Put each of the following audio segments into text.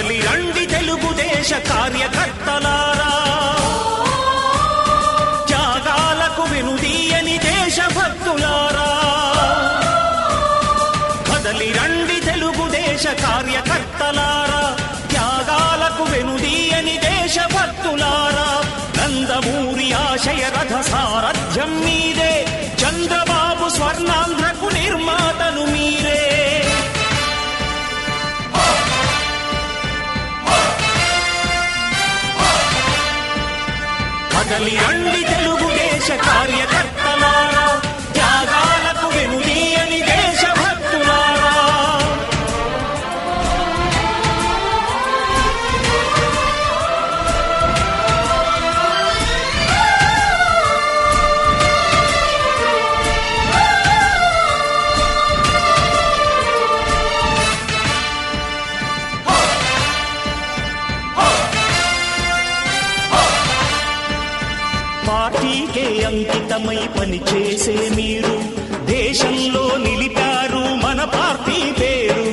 కదలి రండి తెలుగుదేశ కార్యకర్తలారా, త్యాగాలకు వెనుదీయని దేశభక్తులారా. కదలి రండి తెలుగుదేశ కార్యకర్తలారా, త్యాగాలకు వెనుదీయని దేశభక్తులారా. నందమూరి ఆశయ రథ సారథ్యం మీదే, చంద్రబాబు స్వర్ణాంధ్రకు నిర్మాతను మీరే. కదలి రండి తెలుగుదేశ కార్యకర్తలారా, త్యాగాలకు వెనుదీయని దేశభక్తులారా. పార్టీకే అంకితమై పనిచేసే మీరు దేశంలో నిలిపారు మన పార్టీ పేరు.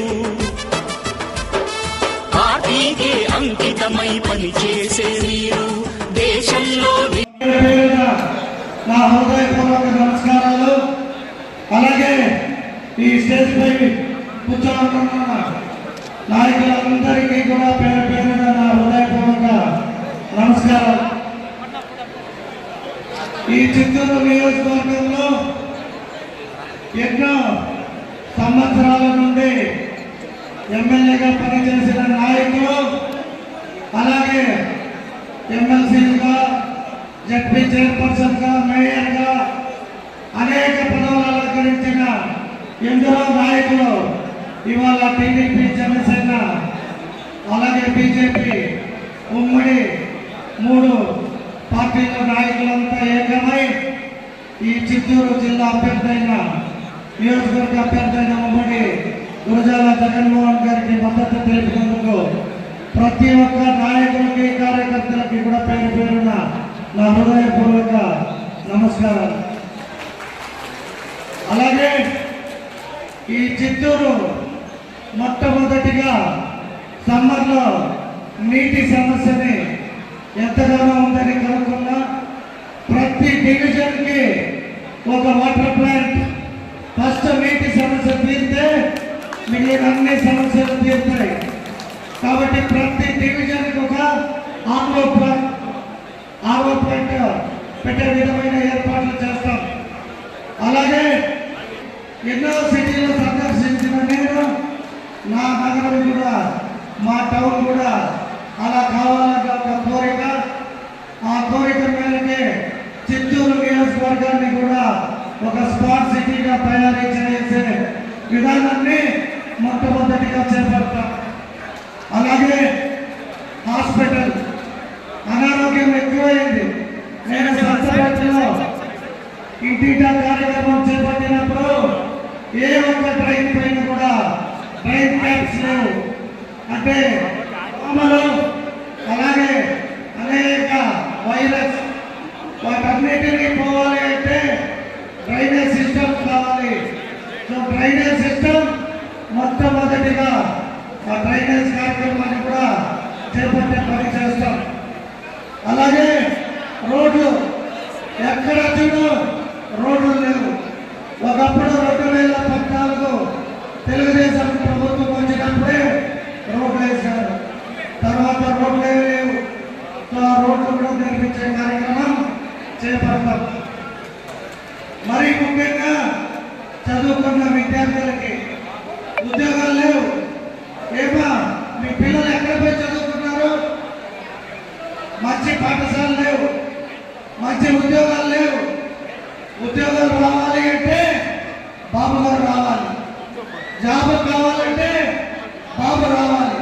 పార్టీకే అంకితమై పనిచేసే మీరు దేశంలో. నా హృదయపూర్వక నమస్కారాలు. అలాగే ఈ స్టేజ్ పై కూర్చోనున్న నాయకులందరికీ కూడా పేరు పేరున నా హృదయపూర్వక నమస్కారాలు. ఈ చిత్తూరు నియోజకవర్గంలో ఎన్నో సంవత్సరాల నుండి ఎమ్మెల్యేగా పనిచేసిన నాయకులు, అలాగే ఎమ్మెల్సీలుగా, జడ్పీ చైర్పర్సన్గా, మేయర్గా అనేక పదవులు అలంకరించిన ఎందరో నాయకులు ఇవాళ టీడీపీ, జనసేన, అలాగే బీజేపీ ఉమ్మడి 3 పార్టీల నాయకులంతా ఏకమై ఈ చిత్తూరు జిల్లా అభ్యర్థైన, నియోజకవర్గ అభ్యర్థైన ఉమ్మడి గురజాల జగన్మోహన్ గారికి మద్దతు తెలిపినందుకు ప్రతి ఒక్క నాయకులకి, కార్యకర్తలకి కూడా పేరు పేరున నా హృదయపూర్వక నమస్కారాలు. అలాగే ఈ చిత్తూరు మొట్టమొదటిగా సమ్మర్లో నీటి సమస్యని ఎంతగానో ఉందని కనుక్కున్నా ప్రతి డివిజన్కి ఒక వాటర్ ప్లాంట్, ఫస్ట్ నీటి సమస్య తీరితే మిగిలిన అన్ని సమస్యలు తీరుతాయి. కాబట్టి ప్రతి డివిజన్కి ఒక ఆర్ఓ ప్లాంట్ పెట్టే విధమైన ఏర్పాట్లు చేస్తాం. అలాగే ఎన్నో సిటీలు సందర్శించిన నేను నా నగరం కూడా, మా టౌన్ కూడా అలా కావాలన్న ఒక కోరిక. ఆ కోరిక మేరకే చిత్తూరు నియోజకవర్గాన్ని కూడా ఒక స్మార్ట్ సిటీగా తయారీ చేసే విధానాన్ని మొట్టమొదటిగా చేపడతాం. అలాగే హాస్పిటల్ అనారోగ్యం ఎక్కువైంది. నేను సంస్థలో ఇంటిటా కార్యక్రమం చేపట్టినప్పుడు ఏ ఒక్క ట్రైన్ పైన కూడా ట్రైన్ ట్యాక్స్ లేవు. అంటే అలాగే అనేక వైరస్ వాటన్నిటినీ పోవాలి అంటే డ్రైనేజ్ సిస్టమ్ కావాలి. సో డ్రైనేజ్ సిస్టమ్ మొట్టమొదటిగా ఆ డ్రైనేజ్ కార్యక్రమాన్ని కూడా చేపట్టే పని చేస్తాం. అలాగే రోడ్లు ఎక్కడ చూడు రోడ్లు లేవు. ఒకప్పుడు 2014 తెలుగుదేశం ప్రభుత్వం వచ్చినప్పుడే రోడ్లు వేశారు. తర్వాత రోడ్లే లేవు. సో ఆ రోడ్లు కూడా నిర్మించే కార్యక్రమం చేపడతాం. మరి ముఖ్యంగా చదువుకున్న విద్యార్థులకి ఉద్యోగాలు లేవు. ఏమా మీ పిల్లలు ఎక్కడ పోయి చదువుకున్నారు? మంచి పాఠశాలలు లేవు, మంచి ఉద్యోగాలు లేవు. ఉద్యోగాలు రావాలి అంటే బాబు గారు రావాలి, జాబ్ కావాలంటే బాబు రావాలి.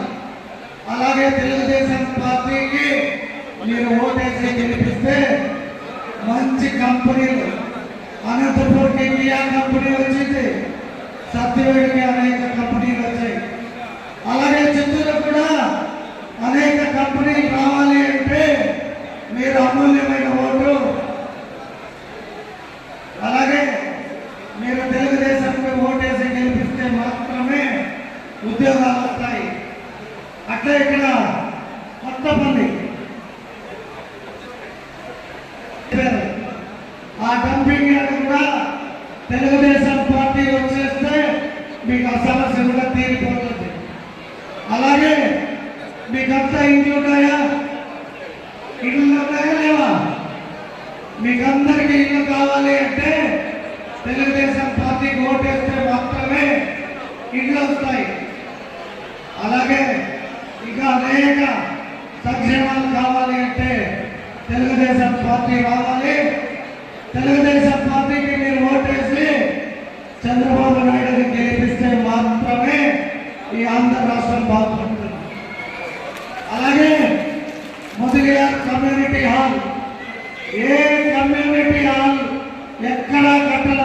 అలాగే తెలుగుదేశం పార్టీకి మీరు ఓటేసి గెలిపిస్తే మంచి కంపెనీలు, అనంతపూర్కి కియా కంపెనీ వచ్చింది, సత్యవేడికి అనేక కంపెనీలు వచ్చాయి. అలాగే చిత్తూరు కూడా అనేక కంపెనీలు రావాలి అంటే మీరు అమూల్యమైన ఓటు. అలాగే మీరు తెలుగుదేశానికి ఓటేసి గెలిపిస్తే మాత్రమే ఉద్యోగాలు వస్తాయి. అట్లా ఇక్కడ సమస్య కూడా తీరిపోతుంది. అలాగే మీకంతా ఇంట్లో ఉన్నాయా? ఇళ్ళు ఉన్నాయా లేవా? మీకందరికీ ఇల్లు కావాలి అంటే తెలుగుదేశం పార్టీకి ఓటేస్తే మాత్రమే ఇళ్ళు వస్తాయి. అలాగే ఇంకా అనేక సంక్షేమాలు కావాలి అంటే తెలుగుదేశం పార్టీ రావాలి. తెలుగుదేశం పార్టీకి మీరు ఓటేసి చంద్రబాబు నాయుడుని గెలిపిస్తే మాత్రమే ఈ ఆంధ్ర రాష్ట్రం బాగుంటుంది. అలాగే ముదిలియార్ కమ్యూనిటీ హాల్, ఏ కమ్యూనిటీ హాల్ ఎక్కడా కట్టల.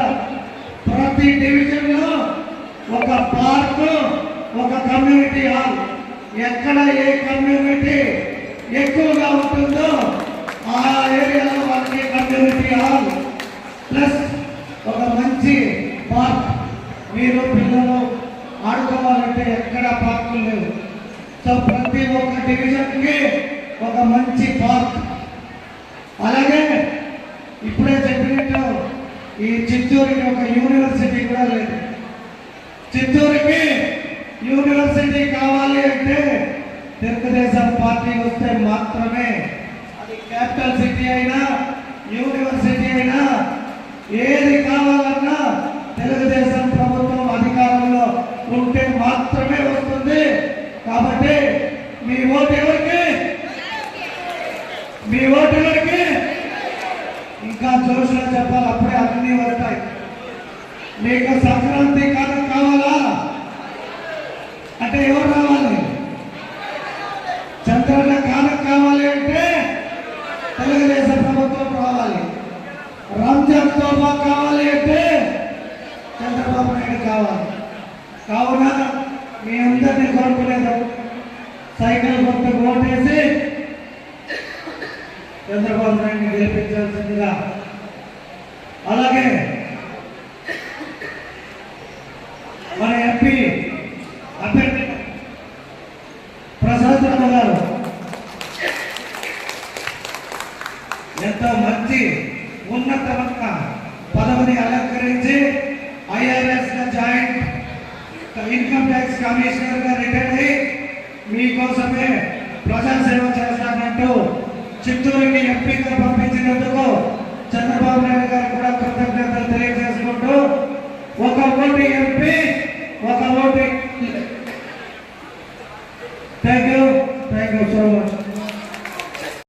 ప్రతి డివిజన్ లో ఒక పార్కు, ఒక కమ్యూనిటీ హాల్. ఎక్కడ ఏ కమ్యూనిటీ ఎక్కువగా ఉంటుందో ఆ ఏరియాలో వాళ్ళకి కమ్యూనిటీ హాల్ ప్లస్ ఒక మంచి పార్క్. మీరు పిల్లలు ఆడుకోవాలంటే ఎక్కడ పార్కులు లేవు. సో ప్రతి ఒక్క డివిజన్కి ఒక మంచి పార్క్. అలాగే ఇప్పుడే చెప్పినట్టు ఈ చిత్తూరుకి ఒక యూనివర్సిటీ కూడా లేదు. చిత్తూరుకి యూనివర్సిటీ కావాలి అంటే తెలుగుదేశం పార్టీ వస్తే మాత్రమే. అది క్యాపిటల్ సిటీ అయినా యూనివర్సిటీ అయినా ఏది కావాలన్నా తెలుగుదేశం ప్రభుత్వం అధికారంలో ఉంటే మాత్రమే వస్తుంది. కాబట్టి మీ ఓటు ఎవరికి? మీ ఓటు ఎవరికి? ఇంకా జోష్లో చెప్పాలి, అప్పుడే అన్నీ వస్తాయి. మీకు సంక్రాంతి కాలం కావాలా అంటే ఎవరు రావాలి? చంద్రన్న కాలం కావాలి అంటే తెలుగుదేశం ప్రభుత్వం రావాలి. రంజాన్ తోఫా కావాలి అంటే చంద్రబాబు నాయుడు కావాలి. కావున మీ అందరినీ కోరుకునేది సైకిల్ గుర్తు ఓటేసి చంద్రబాబు నాయుడిని గెలిపించాల్సిందిగా. అలాగే మన ఎంపీ అభ్యర్థి ప్రసాద్ రావు గారు ఎంతో మంచి ఉన్నతమైన పదవిని అలంకరించి IRS joint income tax commissioner గా రిటైర్ అయ్యి మీకోసమే ప్రజాసేవ చేస్తానంటూ చిత్తూరుకి ఎంపీగా పంపించినందుకు చంద్రబాబు నాయుడు గారు కూడా కృతజ్ఞతలు తెలియజేసుకుంటూ ఒక ఓటు ఎంపీ, ఒక vote. Thank you so much.